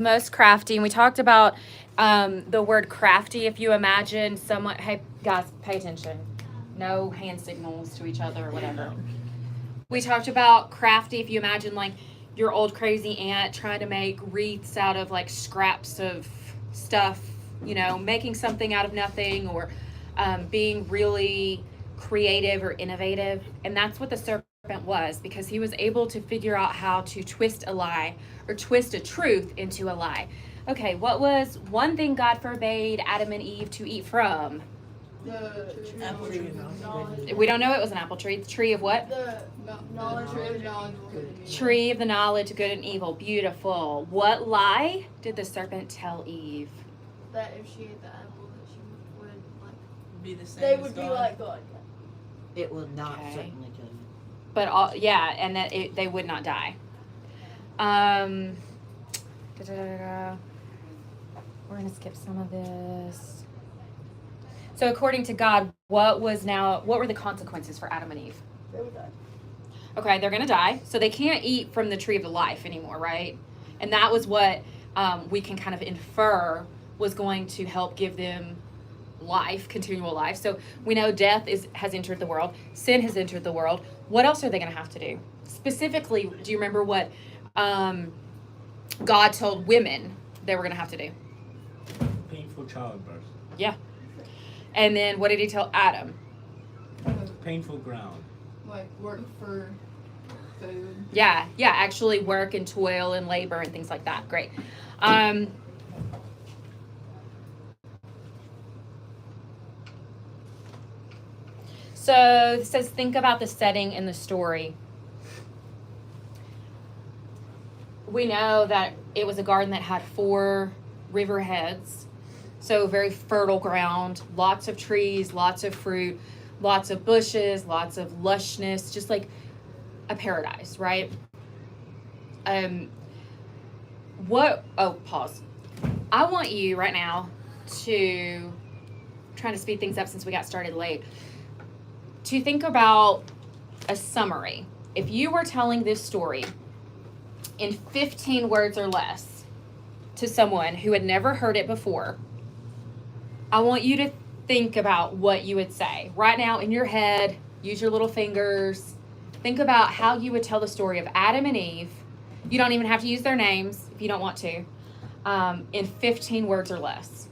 most crafty, and we talked about the word crafty. If you imagine someone, hey guys, pay attention. No hand signals to each other or whatever. We talked about crafty. If you imagine like your old crazy aunt trying to make wreaths out of like scraps of stuff, making something out of nothing, or being really creative or innovative. And that's what the serpent was, because he was able to figure out how to twist a lie or twist a truth into a lie. Okay, what was one thing God forbade Adam and Eve to eat from? The apple tree. We don't know it was an apple tree. The tree of what? The knowledge of knowledge. Tree of the knowledge of good and evil. Beautiful. What lie did the serpent tell Eve? That if she ate the apple, that she would like Be the same. they as would be God. like God. It will not Okay. certainly kill you. But and that they would not die. We're gonna skip some of this. So according to God, what were the consequences for Adam and Eve? They would die. Okay, they're gonna die, so they can't eat from the tree of life anymore, right? And that was what we can kind of infer was going to help give them life, continual life. So we know death has entered the world, sin has entered the world. What else are they going to have to do? Specifically, do you remember what God told women they were going to have to do? Painful childbirth. Yeah. And then what did he tell Adam? Painful ground. Like work for food. Yeah, actually work and toil and labor and things like that. Great. So it says, think about the setting in the story. We know that it was a garden that had 4 river heads. So very fertile ground, lots of trees, lots of fruit, lots of bushes, lots of lushness, just like a paradise, right? Pause. I want you right now to, trying to speed things up since we got started late, to think about a summary. If you were telling this story in 15 words or less to someone who had never heard it before, I want you to think about what you would say. Right now in your head, use your little fingers. Think about how you would tell the story of Adam and Eve. You don't even have to use their names if you don't want to, in 15 words or less.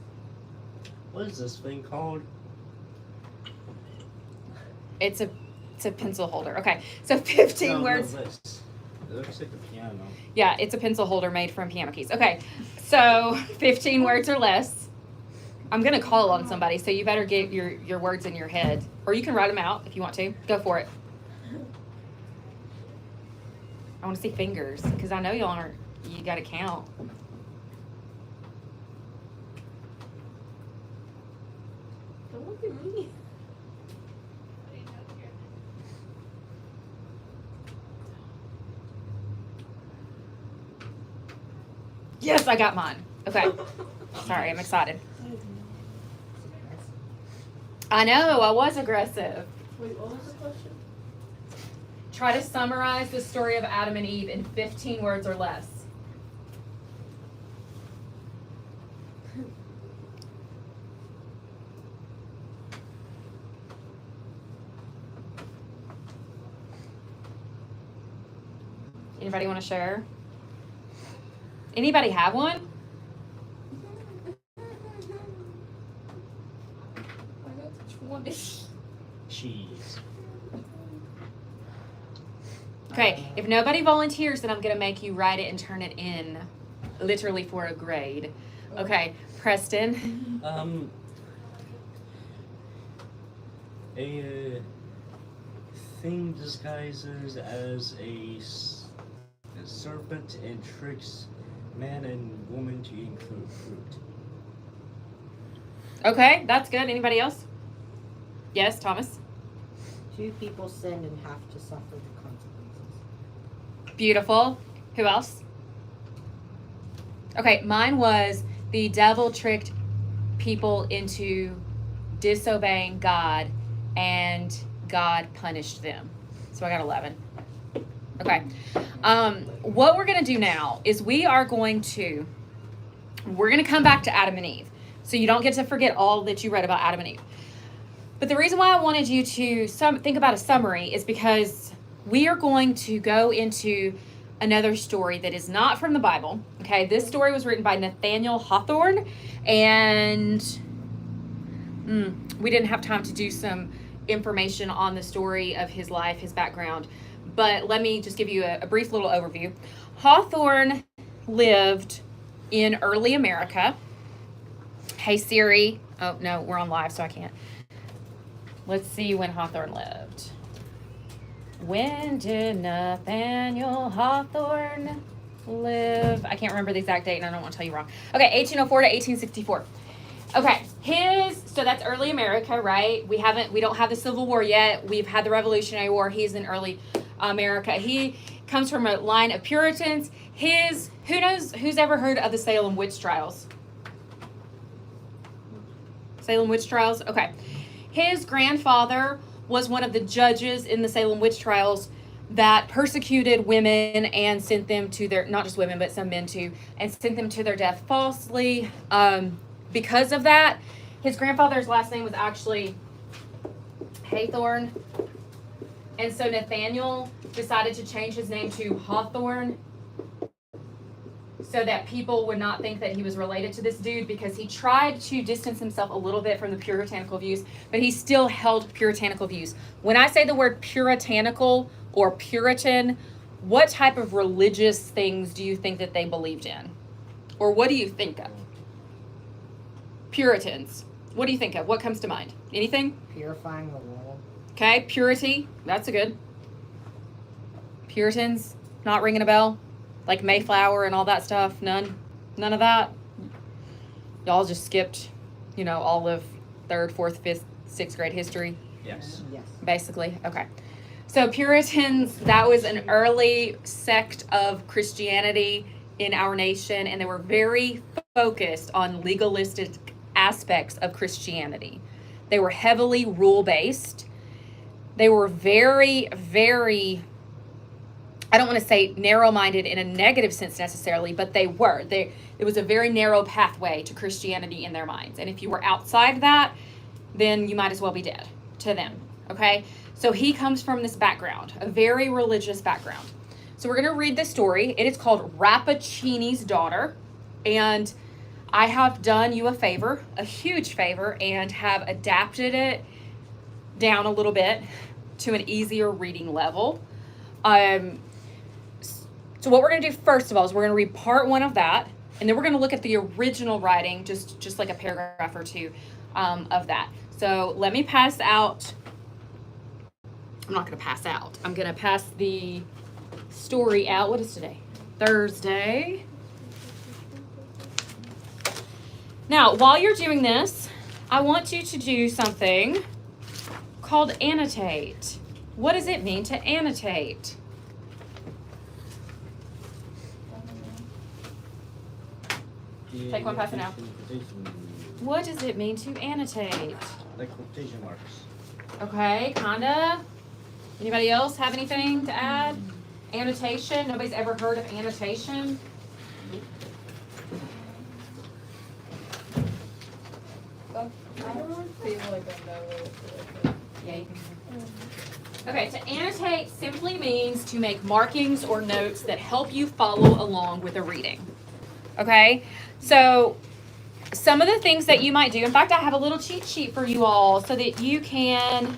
What is this thing called? It's a pencil holder. Okay, so 15 No, words. This. It looks like a piano. Yeah, it's a pencil holder made from piano keys. Okay, so 15 words or less. I'm going to call on somebody, so you better get your words in your head. Or you can write them out if you want to. Go for it. I want to see fingers, because I know y'all aren't, you got to count. Don't look at me. Yes, I got mine. Okay. Sorry, I'm excited. I know, I was aggressive. Wait, what was the question? Try to summarize the story of Adam and Eve in 15 words or less. Anybody want to share? Anybody have one? I got 20. Cheese. Okay, if nobody volunteers, then I'm going to make you write it and turn it in, literally for a grade. Okay, Preston. A thing disguises as a serpent and tricks man and woman to eat fruit. Okay, that's good. Anybody else? Yes, Thomas? 2 people sinned and have to suffer the consequences. Beautiful. Who else? Okay, mine was the devil tricked people into disobeying God and God punished them. So I got 11. Okay. What we're going to do now is we are going to We're going to come back to Adam and Eve. So you don't get to forget all that you read about Adam and Eve. But the reason why I wanted you to think about a summary is because we are going to go into another story that is not from the Bible. Okay, this story was written by Nathaniel Hawthorne, and we didn't have time to do some information on the story of his life, his background, but let me just give you a brief little overview. Hawthorne lived in early America. Hey Siri. Oh no, we're on live, so I can't. Let's see when Hawthorne lived. When did Nathaniel Hawthorne live? I can't remember the exact date, and I don't want to tell you wrong. Okay, 1804 to 1864. Okay, so that's early America, right? We don't have the Civil War yet. We've had the Revolutionary War. He's in early America. He comes from a line of Puritans. Who's ever heard of the Salem witch trials? Salem witch trials? Okay. His grandfather was one of the judges in the Salem witch trials that persecuted women and sent them to their, not just women, but some men too, and sent them to their death falsely. Because of that, his grandfather's last name was actually Haythorne. And so Nathaniel decided to change his name to Hawthorne so that people would not think that he was related to this dude, because he tried to distance himself a little bit from the puritanical views, but he still held puritanical views. When I say the word puritanical or Puritan, what type of religious things do you think that they believed in? Or what do you think of? Puritans. What do you think of? What comes to mind? Anything? Purifying the world. Okay, purity. That's a good. Puritans. Not ringing a bell? Like Mayflower and all that stuff? None of that? Y'all just skipped, all of 3rd, 4th, 5th, 6th grade history? Yes. Yes. Basically. Okay. So Puritans, that was an early sect of Christianity in our nation, and they were very focused on legalistic aspects of Christianity. They were heavily rule-based. They were very, very, I don't want to say narrow-minded in a negative sense necessarily, but they were. It was a very narrow pathway to Christianity in their minds. And if you were outside that, then you might as well be dead to them. Okay? So he comes from this background, a very religious background. So we're going to read this story. It is called Rappaccini's Daughter. And I have done you a favor, a huge favor, and have adapted it down a little bit to an easier reading level. So what we're going to do first of all is we're going to read part 1 of that, and then we're going to look at the original writing, just like a paragraph or two of that. So let me pass out. I'm not going to pass out. I'm going to pass the story out. What is today? Thursday. Now, while you're doing this, I want you to do something called annotate. What does it mean to annotate? Take one, pass it now. What does it mean to annotate? Like quotation marks. Okay, kinda. Anybody else have anything to add? Annotation? Nobody's ever heard of annotation? I don't feel like I know it. Yeah, you can. Okay, to annotate simply means to make markings or notes that help you follow along with a reading. Okay, so some of the things that you might do, in fact, I have a little cheat sheet for you all so that you can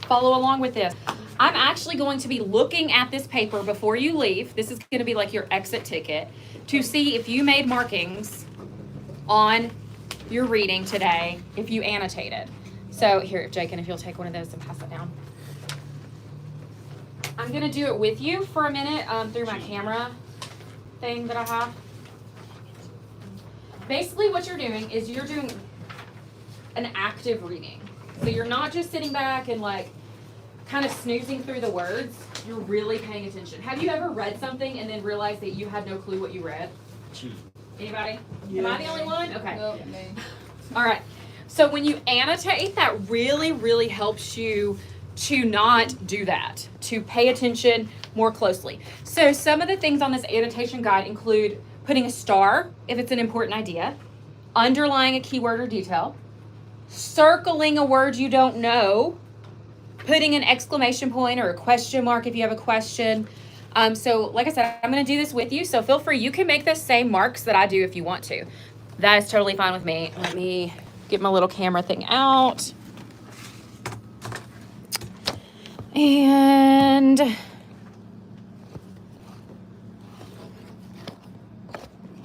follow along with this. I'm actually going to be looking at this paper before you leave. This is going to be like your exit ticket to see if you made markings on your reading today, if you annotated. So here, Jacob, if you'll take one of those and pass it down. I'm going to do it with you for a minute through my camera thing that I have. Basically what you're doing is you're doing an active reading. So you're not just sitting back and like kind of snoozing through the words. You're really paying attention. Have you ever read something and then realized that you had no clue what you read? Cheat. Anybody? Am I the only one? Okay. Nope, me. All right. So when you annotate, that really, really helps you to not do that, to pay attention more closely. So some of the things on this annotation guide include putting a star if it's an important idea, underlying a keyword or detail, circling a word you don't know, putting an exclamation point or a question mark if you have a question. So like I said, I'm going to do this with you. So feel free. You can make the same marks that I do if you want to. That is totally fine with me. Let me get my little camera thing out. And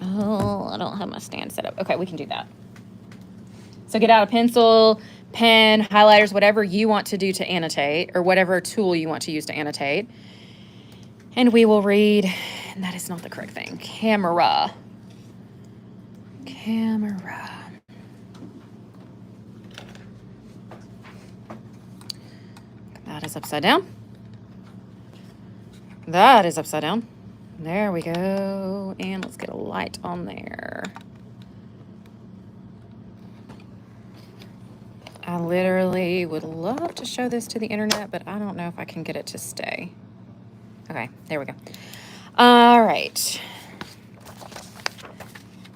oh, I don't have my stand set up. Okay, we can do that. So get out a pencil, pen, highlighters, whatever you want to do to annotate, or whatever tool you want to use to annotate. And we will read, and that is not the correct thing, camera. That is upside down. That is upside down. There we go. And let's get a light on there. I literally would love to show this to the internet, but I don't know if I can get it to stay. Okay, there we go. All right.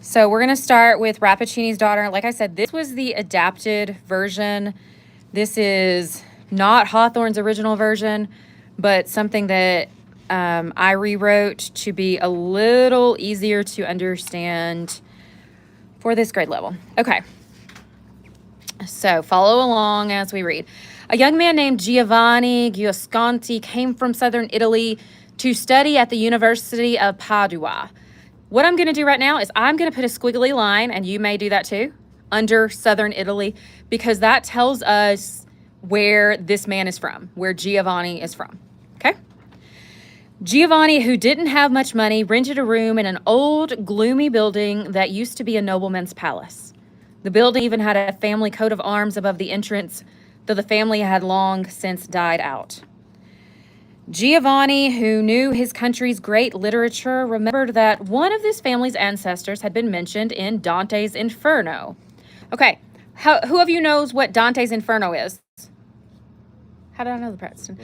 So we're going to start with Rappaccini's daughter. Like I said, this was the adapted version. This is not Hawthorne's original version, but something that I rewrote to be a little easier to understand for this grade level. Okay. So follow along as we read. A young man named Giovanni Guasconti came from southern Italy to study at the University of Padua. What I'm going to do right now is I'm going to put a squiggly line, and you may do that too, under southern Italy, because that tells us where this man is from, where Giovanni is from. Okay? Giovanni, who didn't have much money, rented a room in an old, gloomy building that used to be a nobleman's palace. The building even had a family coat of arms above the entrance, though the family had long since died out. Giovanni, who knew his country's great literature, remembered that one of this family's ancestors had been mentioned in Dante's Inferno. Okay, who of you knows what Dante's Inferno is? How did I know the Preston?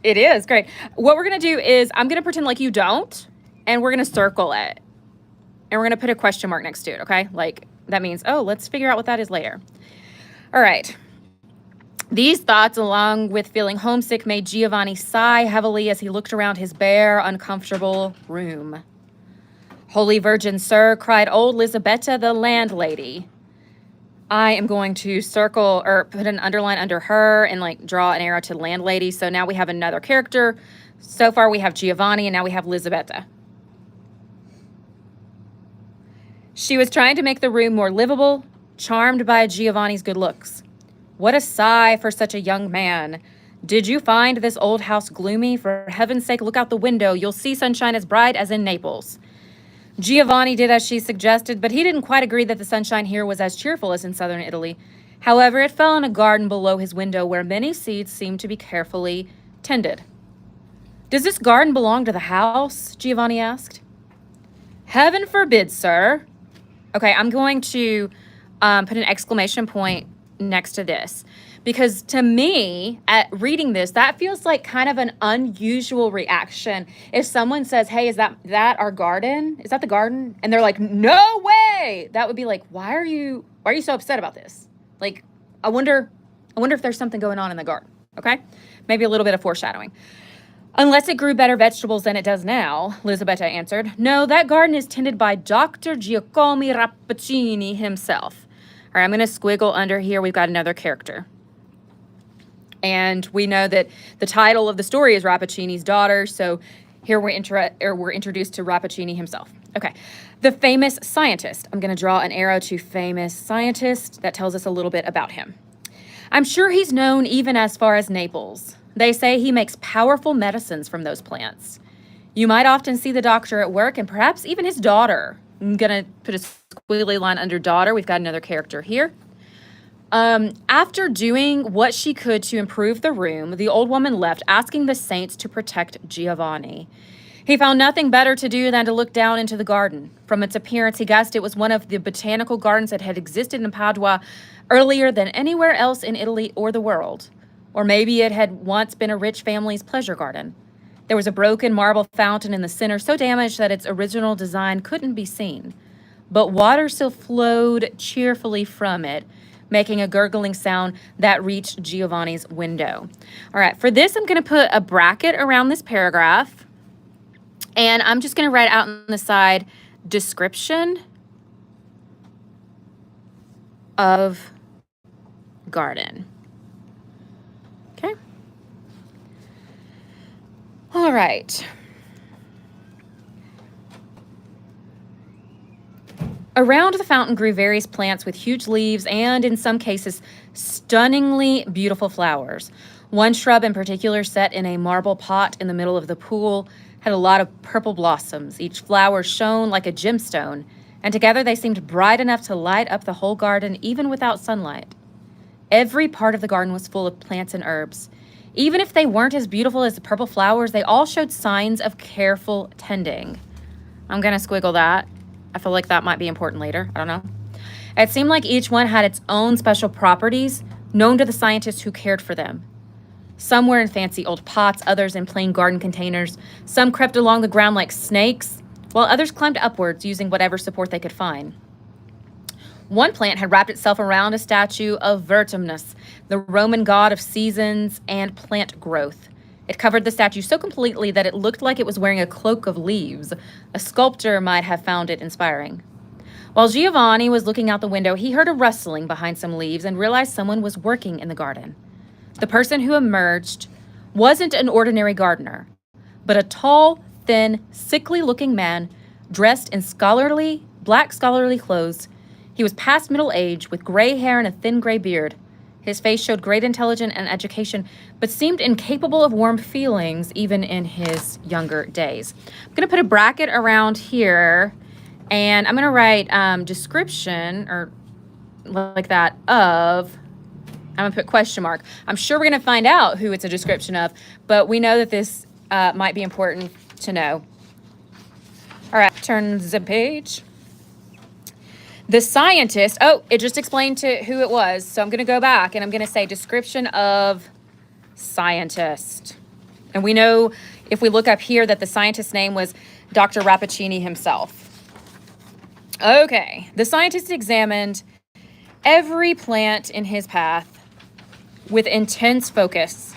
It is, great. What we're going to do is I'm going to pretend like you don't, and we're going to circle it. And we're going to put a question mark next to it, okay? Like, that means, oh, let's figure out what that is later. All right. These thoughts, along with feeling homesick, made Giovanni sigh heavily as he looked around his bare, uncomfortable room. Holy Virgin, sir, cried old Lisabetta, the landlady. I am going to circle or put an underline under her and like draw an arrow to landlady. So now we have another character. So far we have Giovanni and now we have Lisabetta. She was trying to make the room more livable, charmed by Giovanni's good looks. What a sigh for such a young man. Did you find this old house gloomy? For heaven's sake, look out the window. You'll see sunshine as bright as in Naples. Giovanni did as she suggested, but he didn't quite agree that the sunshine here was as cheerful as in southern Italy. However, it fell in a garden below his window where many seeds seemed to be carefully tended. Does this garden belong to the house? Giovanni asked. Heaven forbid, sir. Okay, I'm going to put an exclamation point next to this, because to me, at reading this, that feels like kind of an unusual reaction. If someone says, hey, is that our garden? Is that the garden? And they're like, no way. That would be like, why are you so upset about this? Like, I wonder if there's something going on in the garden. Okay, maybe a little bit of foreshadowing. Unless it grew better vegetables than it does now, Lisabetta answered. No, that garden is tended by Dr. Giacomo Rappaccini himself. All right, I'm going to squiggle under here. We've got another character. And we know that the title of the story is Rappaccini's daughter. So here we're introduced to Rappaccini himself. Okay, the famous scientist. I'm going to draw an arrow to famous scientist. That tells us a little bit about him. I'm sure he's known even as far as Naples. They say he makes powerful medicines from those plants. You might often see the doctor at work and perhaps even his daughter. I'm going to put a squiggly line under daughter. We've got another character here. After doing what she could to improve the room, the old woman left, asking the saints to protect Giovanni. He found nothing better to do than to look down into the garden. From its appearance, he guessed it was one of the botanical gardens that had existed in Padua earlier than anywhere else in Italy or the world. Or maybe it had once been a rich family's pleasure garden. There was a broken marble fountain in the center, so damaged that its original design couldn't be seen. But water still flowed cheerfully from it, making a gurgling sound that reached Giovanni's window. All right, for this, I'm going to put a bracket around this paragraph. And I'm just going to write out on the side, description of garden. Okay. All right. Around the fountain grew various plants with huge leaves and, in some cases, stunningly beautiful flowers. One shrub in particular, set in a marble pot in the middle of the pool, had a lot of purple blossoms. Each flower shone like a gemstone, and together they seemed bright enough to light up the whole garden, even without sunlight. Every part of the garden was full of plants and herbs. Even if they weren't as beautiful as the purple flowers, they all showed signs of careful tending. I'm going to squiggle that. I feel like that might be important later. I don't know. It seemed like each one had its own special properties known to the scientists who cared for them. Some were in fancy old pots, others in plain garden containers. Some crept along the ground like snakes, while others climbed upwards using whatever support they could find. One plant had wrapped itself around a statue of Vertumnus, the Roman god of seasons and plant growth. It covered the statue so completely that it looked like it was wearing a cloak of leaves. A sculptor might have found it inspiring. While Giovanni was looking out the window, he heard a rustling behind some leaves and realized someone was working in the garden. The person who emerged wasn't an ordinary gardener, but a tall, thin, sickly-looking man dressed in black scholarly clothes. He was past middle age, with gray hair and a thin gray beard. His face showed great intelligence and education, but seemed incapable of warm feelings even in his younger days. I'm going to put a bracket around here, and I'm going to write description, or like that, of... I'm going to put question mark. I'm sure we're going to find out who it's a description of, but we know that this might be important to know. All right, turn the page. The scientist, it just explained to who it was, so I'm going to go back and I'm going to say description of scientist. And we know, if we look up here, that the scientist's name was Dr. Rappaccini himself. Okay, the scientist examined every plant in his path with intense focus.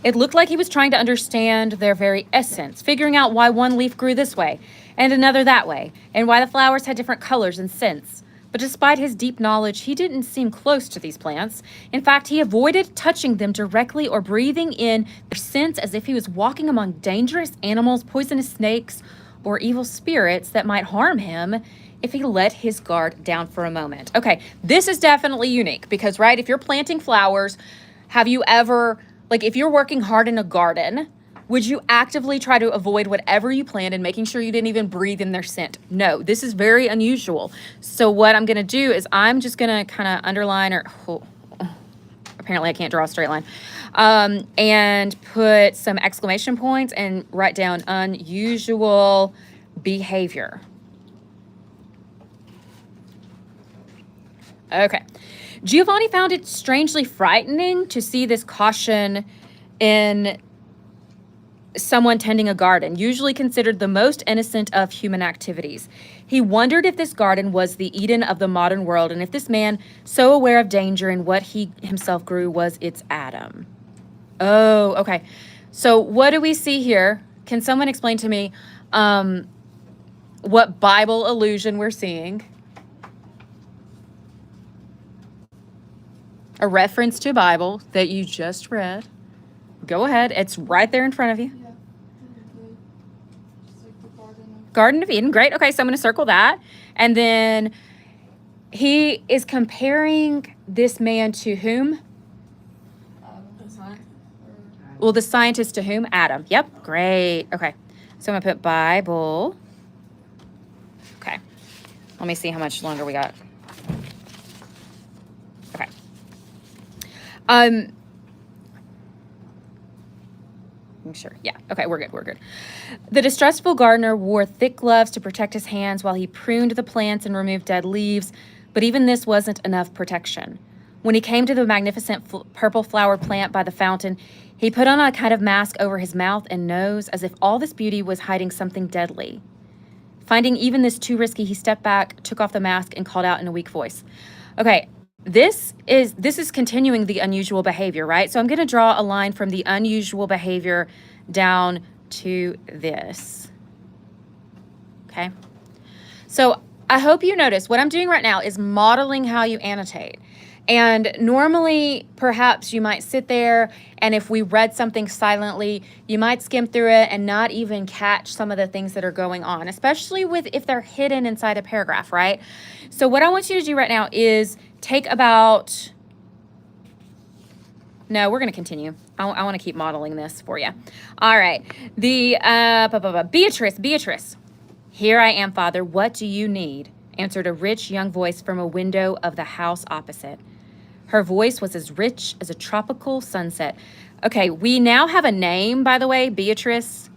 It looked like he was trying to understand their very essence, figuring out why one leaf grew this way and another that way, and why the flowers had different colors and scents. But despite his deep knowledge, he didn't seem close to these plants. In fact, he avoided touching them directly or breathing in their scents, as if he was walking among dangerous animals, poisonous snakes, or evil spirits that might harm him if he let his guard down for a moment. Okay, this is definitely unique because, right, if you're planting flowers, have you ever, like, if you're working hard in a garden, would you actively try to avoid whatever you planted and making sure you didn't even breathe in their scent? No, this is very unusual. So what I'm going to do is I'm just going to kind of underline, or apparently I can't draw a straight line, and put some exclamation points and write down unusual behavior. Okay. Giovanni found it strangely frightening to see this caution in someone tending a garden, usually considered the most innocent of human activities. He wondered if this garden was the Eden of the modern world, and if this man, so aware of danger in what he himself grew, was its Adam. Oh, okay. So what do we see here? Can someone explain to me what Bible allusion we're seeing? A reference to Bible that you just read. Go ahead. It's right there in front of you. Yeah, technically. Just like the Garden of Eden. Great. Okay, so I'm going to circle that. And then he is comparing this man to whom? Well, the scientist to whom? Adam. Yep. Great. Okay. So I'm going to put Bible. Okay. Let me see how much longer we got. Okay. Sure. Yeah. Okay, we're good. We're good. The distrustful gardener wore thick gloves to protect his hands while he pruned the plants and removed dead leaves, but even this wasn't enough protection. When he came to the magnificent purple flowered plant by the fountain, he put on a kind of mask over his mouth and nose, as if all this beauty was hiding something deadly. Finding even this too risky, he stepped back, took off the mask, and called out in a weak voice. Okay, this is continuing the unusual behavior, right? So I'm going to draw a line from the unusual behavior down to this. Okay? So I hope you notice what I'm doing right now is modeling how you annotate. And normally, perhaps you might sit there, and if we read something silently, you might skim through it and not even catch some of the things that are going on, especially if they're hidden inside a paragraph, right? So what I want you to do right now is take about... No, we're going to continue. I want to keep modeling this for you. All right. Beatrice. Here I am, Father. What do you need? Answered a rich young voice from a window of the house opposite. Her voice was as rich as a tropical sunset. Okay, we now have a name, by the way, Beatrice.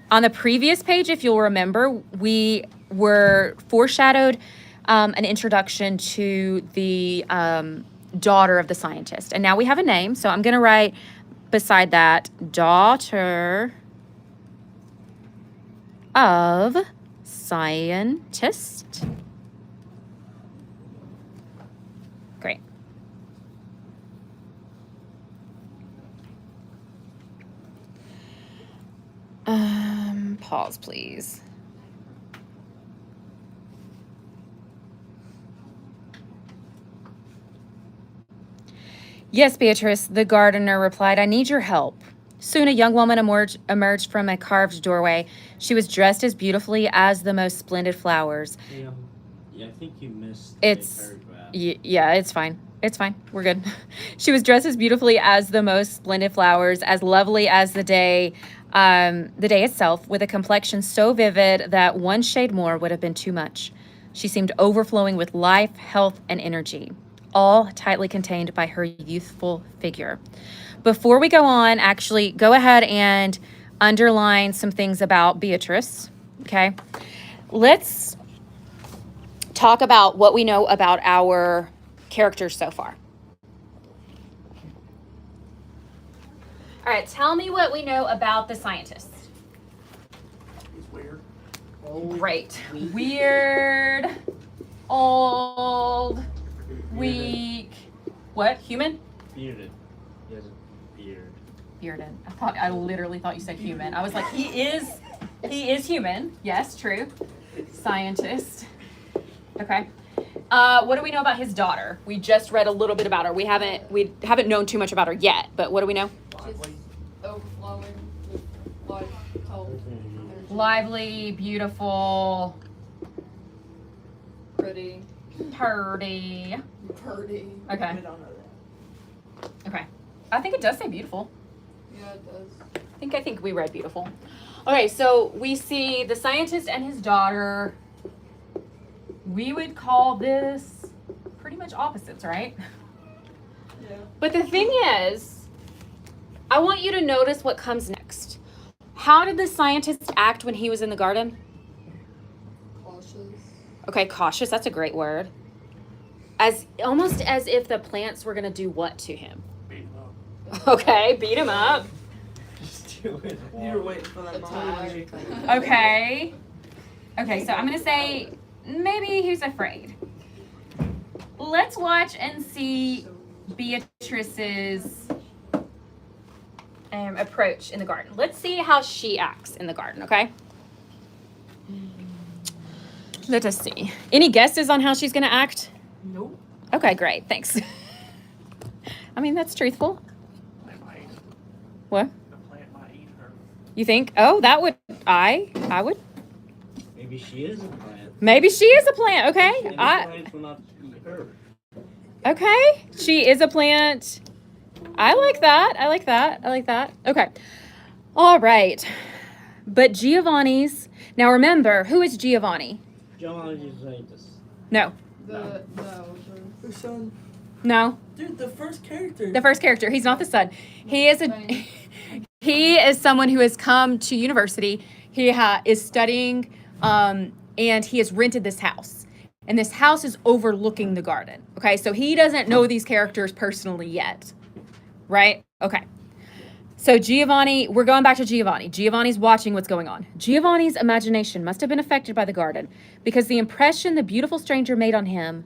On the previous page, if you'll remember, we were foreshadowed an introduction to the daughter of the scientist. And now we have a name, so I'm going to write beside that, daughter of scientist. Great. Pause, please. Yes, Beatrice, the gardener replied, I need your help. Soon a young woman emerged from a carved doorway. She was dressed as beautifully as the most splendid flowers. Yeah, I think you missed It's- a paragraph. Yeah, it's fine. It's fine. We're good. She was dressed as beautifully as the most splendid flowers, as lovely as the day itself, with a complexion so vivid that one shade more would have been too much. She seemed overflowing with life, health, and energy, all tightly contained by her youthful figure. Before we go on, actually, go ahead and underline some things about Beatrice, okay? Let's talk about what we know about our characters so far. All right, tell me what we know about the scientist. He's weird. Great. Weird, old, weak. What? Human? Bearded. He has a beard. Bearded. I literally thought you said human. I was like, he is human. Yes, true. Scientist. Okay. What do we know about his daughter? We just read a little bit about her. We haven't known too much about her yet, but what do we know? She's overflowing with life, health, energy. Lively, beautiful, Pretty. purdy. Pretty. Okay. I don't know that. Okay. I think it does say beautiful. Yeah, it does. I think we read beautiful. Okay, so we see the scientist and his daughter. We would call this pretty much opposites, right? Yeah. But the thing is, I want you to notice what comes next. How did the scientist act when he was in the garden? Cautious. Okay, cautious, that's a great word. Almost as if the plants were gonna do what to him? Beat him up. Okay, beat him up. Just do it. You were waiting for that Attack. moment. Okay. Okay, so I'm gonna say maybe he's afraid. Let's watch and see Beatrice's approach in the garden. Let's see how she acts in the garden, okay? Let us see. Any guesses on how she's gonna act? Nope. Okay, great, thanks. I mean, that's truthful. They might. What? The plant might eat her. You think? Oh, that would, I would. Maybe she is a plant. Maybe she is a plant, okay? Maybe plants will not eat her. Okay, she is a plant. I like that. Okay. All right. But Giovanni's, now remember, who is Giovanni? Giovanni is scientist. No. The son. No. Dude, the first character. The first character. He's not the son. He is someone who has come to university. He is studying, and he has rented this house. And this house is overlooking the garden. Okay, so he doesn't know these characters personally yet, right? Okay. So Giovanni, we're going back to Giovanni. Giovanni's watching what's going on. Giovanni's imagination must have been affected by the garden because the impression the beautiful stranger made on him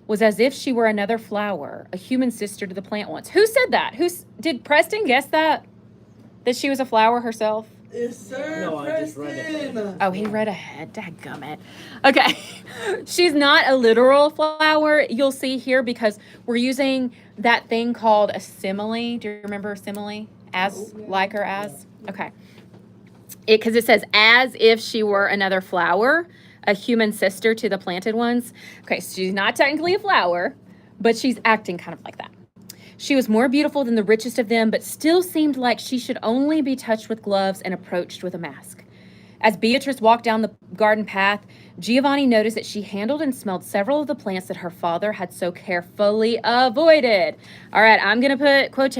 was as if she were another flower, a human sister to the plant once. Who said that? Did Preston guess that? That she was a flower herself? Yes, sir. No, I just read it. Preston. Oh, he read ahead. Dadgummit. Okay. She's not a literal flower, you'll see here, because we're using that thing called a simile. Do you remember simile? As, like, or as? Okay. Because it says, as if she were another flower, a human sister to the planted ones. Okay, so she's not technically a flower, but she's acting kind of like that. She was more beautiful than the richest of them, but still seemed like she should only be touched with gloves and approached with a mask. As Beatrice walked down the garden path, Giovanni noticed that she handled and smelled several of the plants that her father had so carefully avoided. All right, I'm going to put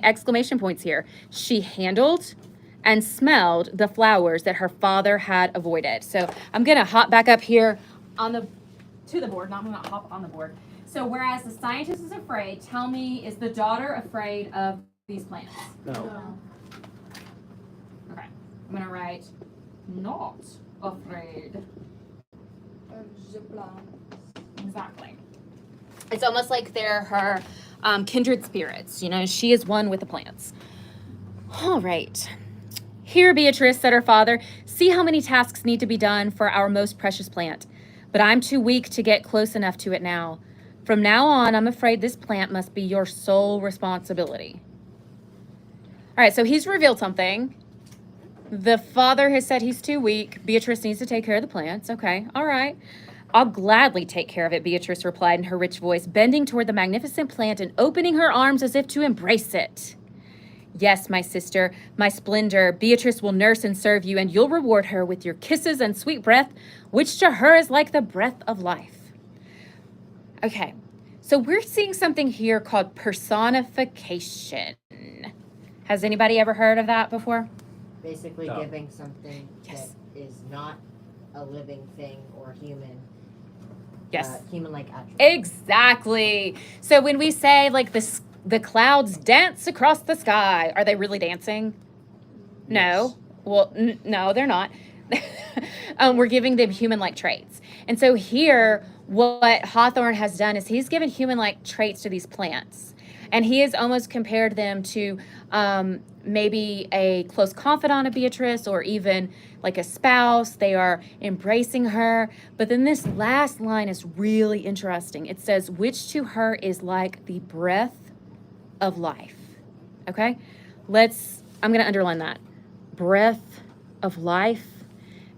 exclamation points here. She handled and smelled the flowers that her father had avoided. So I'm going to hop back up here to the board. No, I'm going to hop on the board. So whereas the scientist is afraid, tell me, is the daughter afraid of these plants? No. Okay. I'm going to write not afraid. Exactly. It's almost like they're her kindred spirits. You know, she is one with the plants. All right. Here, Beatrice, said her father, see how many tasks need to be done for our most precious plant. But I'm too weak to get close enough to it now. From now on, I'm afraid this plant must be your sole responsibility. All right, so he's revealed something. The father has said he's too weak. Beatrice needs to take care of the plants. Okay, all right. I'll gladly take care of it, Beatrice replied in her rich voice, bending toward the magnificent plant and opening her arms as if to embrace it. Yes, my sister, my splendor, Beatrice will nurse and serve you, and you'll reward her with your kisses and sweet breath, which to her is like the breath of life. Okay, so we're seeing something here called personification. Has anybody ever heard of that before? Basically No. giving something Yes. that is not a living thing or human. Yes. Human-like attributes. Exactly. So when we say like the clouds dance across the sky, are they really dancing? No. Well, no, they're not. We're giving them human-like traits. And so here, what Hawthorne has done is he's given human-like traits to these plants. And he has almost compared them to maybe a close confidant of Beatrice or even like a spouse. They are embracing her. But then this last line is really interesting. It says, which to her is like the breath of life. Okay? I'm going to underline that. Breath of life.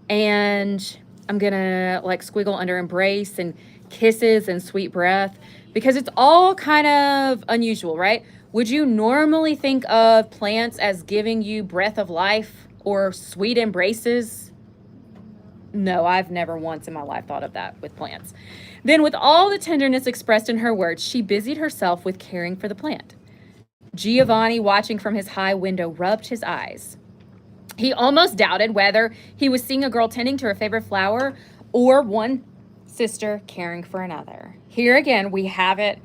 And I'm going to like squiggle under embrace and kisses and sweet breath because it's all kind of unusual, right? Would you normally think of plants as giving you breath of life or sweet embraces? No, I've never once in my life thought of that with plants. Then with all the tenderness expressed in her words, she busied herself with caring for the plant. Giovanni, watching from his high window, rubbed his eyes. He almost doubted whether he was seeing a girl tending to her favorite flower or one sister caring for another. Here again, we have it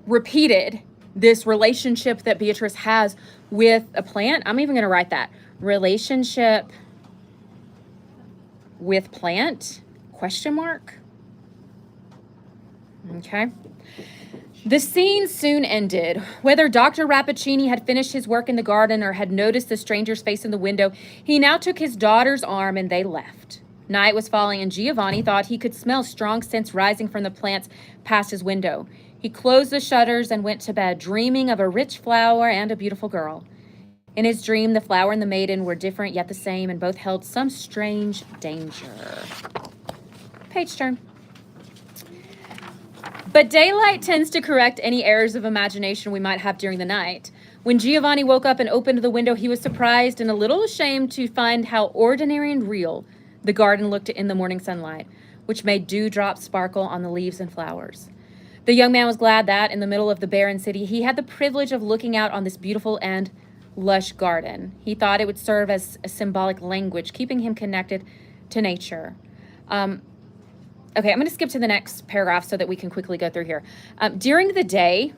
repeated, this relationship that Beatrice has with a plant. I'm even going to write that. Relationship with plant, question mark. Okay. The scene soon ended. Whether Dr. Rappaccini had finished his work in the garden or had noticed the stranger's face in the window, he now took his daughter's arm and they left. Night was falling and Giovanni thought he could smell strong scents rising from the plants past his window. He closed the shutters and went to bed, dreaming of a rich flower and a beautiful girl. In his dream, the flower and the maiden were different yet the same, and both held some strange danger. Page turn. But daylight tends to correct any errors of imagination we might have during the night. When Giovanni woke up and opened the window, he was surprised and a little ashamed to find how ordinary and real the garden looked in the morning sunlight, which made dewdrops sparkle on the leaves and flowers. The young man was glad that, in the middle of the barren city, he had the privilege of looking out on this beautiful and lush garden. He thought it would serve as a symbolic language, keeping him connected to nature. Okay, I'm going to skip to the next paragraph so that we can quickly go through here. During the day,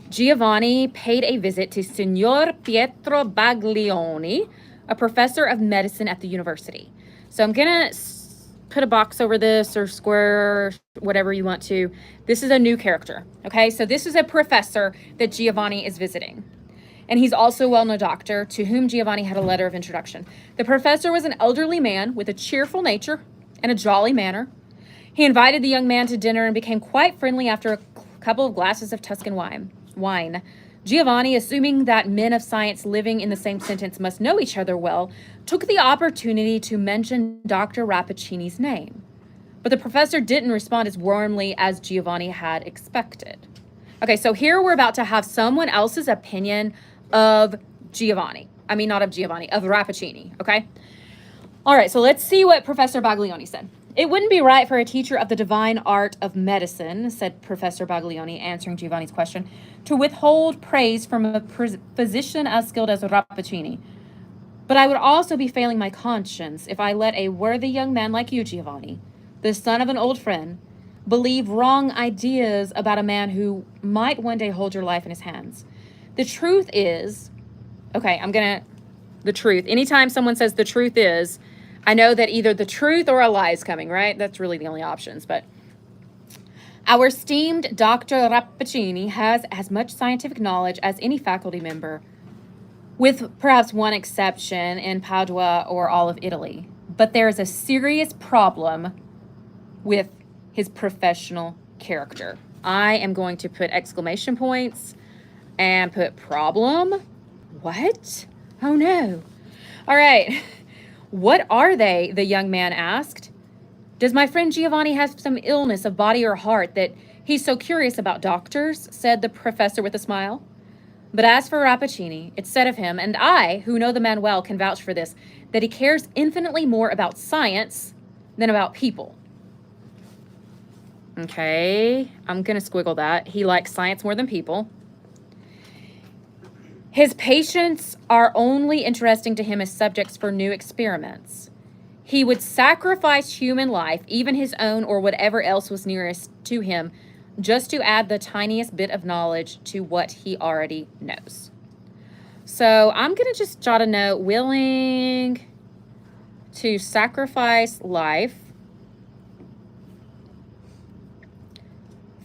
Giovanni paid a visit to Signor Pietro Baglioni, a professor of medicine at the university. So I'm going to put a box over this or square, whatever you want to. This is a new character, okay? So this is a professor that Giovanni is visiting. And he's also a well-known doctor to whom Giovanni had a letter of introduction. The professor was an elderly man with a cheerful nature and a jolly manner. He invited the young man to dinner and became quite friendly after a couple of glasses of Tuscan wine. Giovanni, assuming that men of science living in the same sentence must know each other well, took the opportunity to mention Dr. Rappaccini's name. But the professor didn't respond as warmly as Giovanni had expected. Okay, so here we're about to have someone else's opinion of Giovanni. I mean, not of Giovanni, of Rappaccini, okay? All right, so let's see what Professor Baglioni said. It wouldn't be right for a teacher of the divine art of medicine, said Professor Baglioni, answering Giovanni's question, to withhold praise from a physician as skilled as Rappaccini. But I would also be failing my conscience if I let a worthy young man like you, Giovanni, the son of an old friend, believe wrong ideas about a man who might one day hold your life in his hands. The truth is, the truth. Anytime someone says the truth is, I know that either the truth or a lie is coming, right? That's really the only options. But our esteemed Dr. Rappaccini has as much scientific knowledge as any faculty member, with perhaps one exception in Padua or all of Italy. But there is a serious problem with his professional character. I am going to put exclamation points and put problem. What? Oh no. All right. What are they? The young man asked. Does my friend Giovanni have some illness of body or heart that he's so curious about doctors? Said the professor with a smile. But as for Rappaccini, it's said of him, and I, who know the man well, can vouch for this, that he cares infinitely more about science than about people. Okay, I'm going to squiggle that. He likes science more than people. His patients are only interesting to him as subjects for new experiments. He would sacrifice human life, even his own or whatever else was nearest to him, just to add the tiniest bit of knowledge to what he already knows. So I'm going to just jot a note, willing to sacrifice life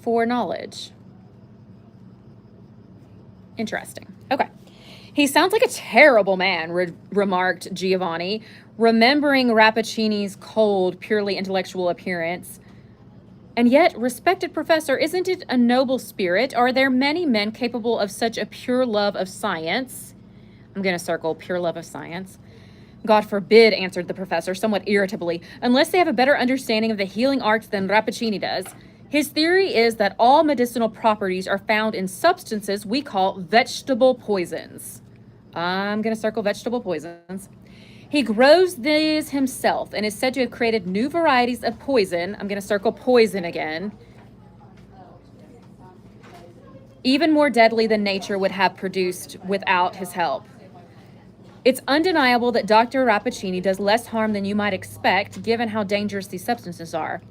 for knowledge. Interesting. Okay. He sounds like a terrible man, remarked Giovanni, remembering Rappaccini's cold, purely intellectual appearance. And yet, respected professor, isn't it a noble spirit? Are there many men capable of such a pure love of science? I'm going to circle pure love of science. God forbid, answered the professor, somewhat irritably, unless they have a better understanding of the healing arts than Rappaccini does. His theory is that all medicinal properties are found in substances we call vegetable poisons. I'm going to circle vegetable poisons. He grows these himself and is said to have created new varieties of poison. I'm going to circle poison again. Even more deadly than nature would have produced without his help. It's undeniable that Dr. Rappaccini does less harm than you might expect, given how dangerous these substances are.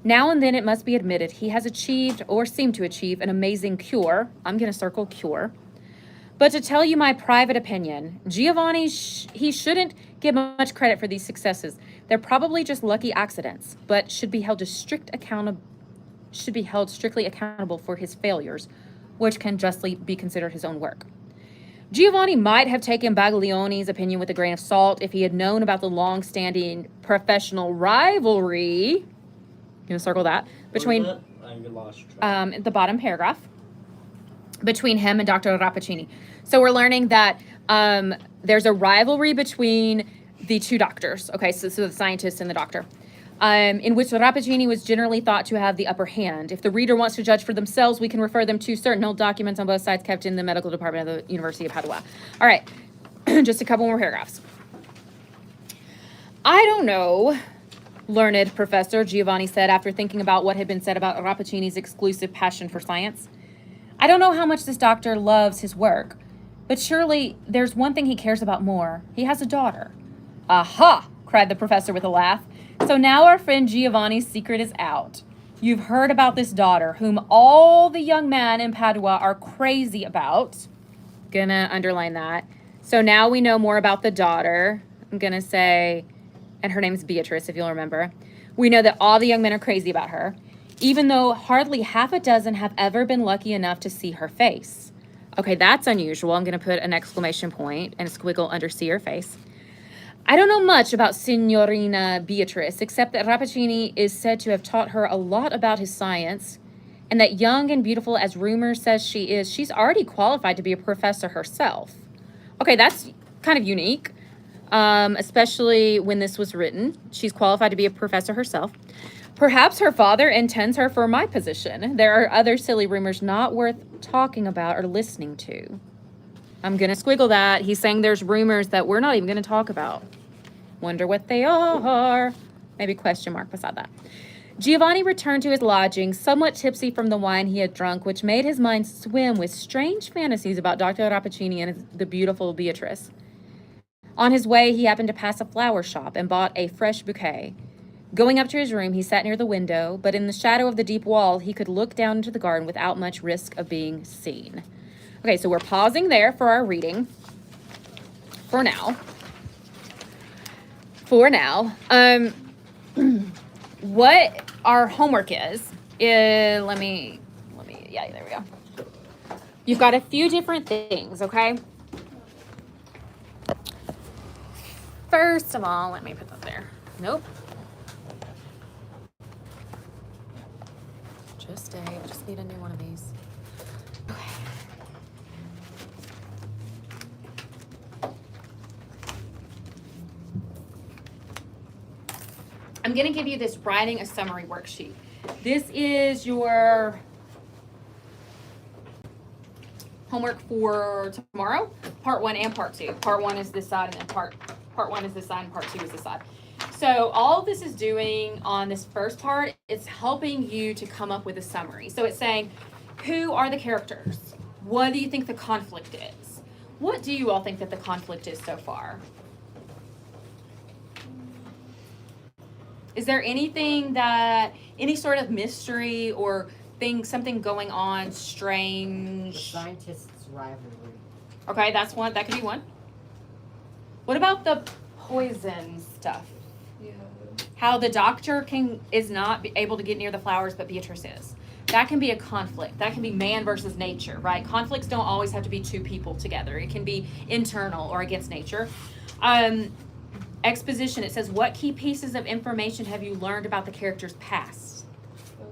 Now and then, it must be admitted, he has achieved, or seemed to achieve, an amazing cure. I'm going to circle cure. But to tell you my private opinion, Giovanni, he shouldn't get much credit for these successes. They're probably just lucky accidents, but should be held strictly accountable for his failures, which can justly be considered his own work. Giovanni might have taken Baglioni's opinion with a grain of salt if he had known about the long-standing professional rivalry. I'm going to circle that between the bottom paragraph between him and Dr. Rappaccini. So we're learning that there's a rivalry between the two doctors. Okay, so the scientist and the doctor, in which Rappaccini was generally thought to have the upper hand. If the reader wants to judge for themselves, we can refer them to certain old documents on both sides kept in the medical department of the University of Padua. All right, just a couple more paragraphs. I don't know, learned professor, Giovanni said after thinking about what had been said about Rappaccini's exclusive passion for science. I don't know how much this doctor loves his work, but surely there's one thing he cares about more. He has a daughter. Aha! Cried the professor with a laugh. So now our friend Giovanni's secret is out. You've heard about this daughter whom all the young men in Padua are crazy about. Gonna underline that. So now we know more about the daughter. I'm gonna say, and her name's Beatrice, if you'll remember. We know that all the young men are crazy about her, even though hardly half a dozen have ever been lucky enough to see her face. Okay, that's unusual. I'm gonna put an exclamation point and a squiggle under see her face. I don't know much about Signorina Beatrice, except that Rappaccini is said to have taught her a lot about his science, and that young and beautiful as rumor says she is, she's already qualified to be a professor herself. Okay, that's kind of unique, especially when this was written. She's qualified to be a professor herself. Perhaps her father intends her for my position. There are other silly rumors not worth talking about or listening to. I'm going to squiggle that. He's saying there's rumors that we're not even going to talk about. Wonder what they are. Maybe question mark beside that. Giovanni returned to his lodging, somewhat tipsy from the wine he had drunk, which made his mind swim with strange fantasies about Dr. Rappaccini and the beautiful Beatrice. On his way, he happened to pass a flower shop and bought a fresh bouquet. Going up to his room, he sat near the window, but in the shadow of the deep wall, he could look down into the garden without much risk of being seen. Okay, so we're pausing there for our reading. For now. What our homework is let me, yeah, there we go. You've got a few different things, okay? First of all, let me put that there. Nope. I just need a new one of these. Okay. I'm going to give you this writing a summary worksheet. This is your homework for tomorrow, part 1 and part 2. Part 1 is this side, and then part 1 is this side, and part 2 is this side. So all this is doing on this first part is helping you to come up with a summary. So it's saying, who are the characters? What do you think the conflict is? What do you all think that the conflict is so far? Is there anything that, any sort of mystery or thing, something going on The strange? scientist's rivalry. Okay, that's one. That could be one. What about the poison stuff? Yeah. How the doctor is not able to get near the flowers, but Beatrice is. That can be a conflict. That can be man versus nature, right? Conflicts don't always have to be two people together. It can be internal or against nature. Exposition, it says, what key pieces of information have you learned about the character's past?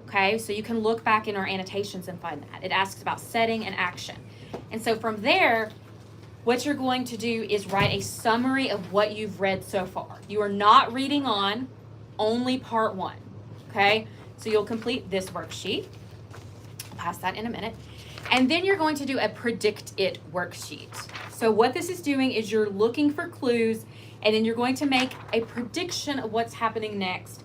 Okay, so you can look back in our annotations and find that. It asks about setting and action. And so from there, what you're going to do is write a summary of what you've read so far. You are not reading on only part 1, okay? So you'll complete this worksheet. I'll pass that in a minute. And then you're going to do a predict it worksheet. So what this is doing is you're looking for clues, and then you're going to make a prediction of what's happening next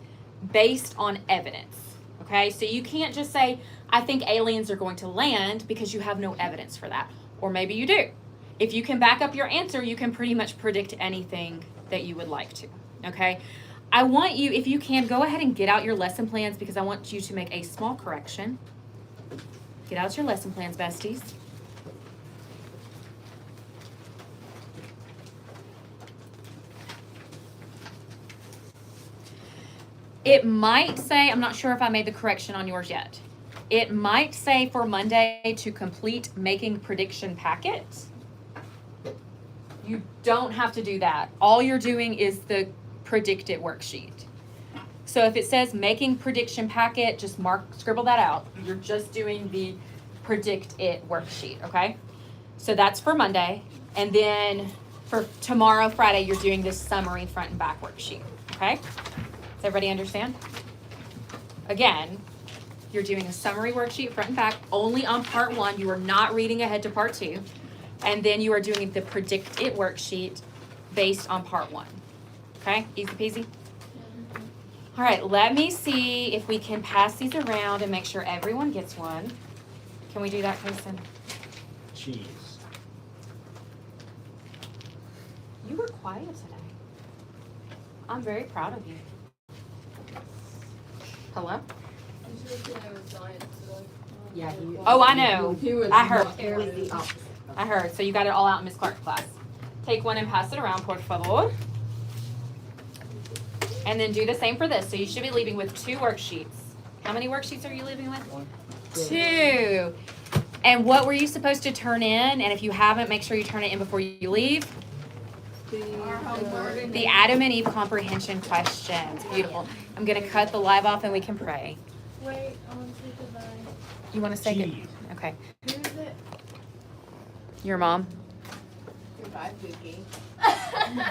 based on evidence, okay? So you can't just say, I think aliens are going to land, because you have no evidence for that. Or maybe you do. If you can back up your answer, you can pretty much predict anything that you would like to, okay? I want you, if you can, go ahead and get out your lesson plans, because I want you to make a small correction. Get out your lesson plans, besties. It might say, I'm not sure if I made the correction on yours yet. It might say for Monday to complete making prediction packet. You don't have to do that. All you're doing is the predict it worksheet. So if it says making prediction packet, just scribble that out. You're just doing the predict it worksheet, okay? So that's for Monday. And then for tomorrow, Friday, you're doing this summary front and back worksheet, okay? Does everybody understand? Again, you're doing a summary worksheet front and back only on part 1. You are not reading ahead to part 2. And then you are doing the predict it worksheet based on part 1. Okay, easy peasy. All right, let me see if we can pass these around and make sure everyone gets one. Can we do that, Kristen? Cheese. You were quiet today. I'm very proud of you. Hello? She was doing with science, so like, Yeah, he- Oh, I know. He was I heard. It was the opposite. I heard. So you got it all out in Miss Clark's class. Take one and pass it around, por favor. And then do the same for this. So you should be leaving with 2 worksheets. How many worksheets are you leaving with? 2. And what were you supposed to turn in? And if you haven't, make sure you turn it in before you leave. our homework. The Adam and Eve comprehension questions. Beautiful. I'm going to cut the live off and we can pray. Wait, I want to say goodbye. You want to say good? Jeez. Okay. Who is it? Your mom? Goodbye, Pookie.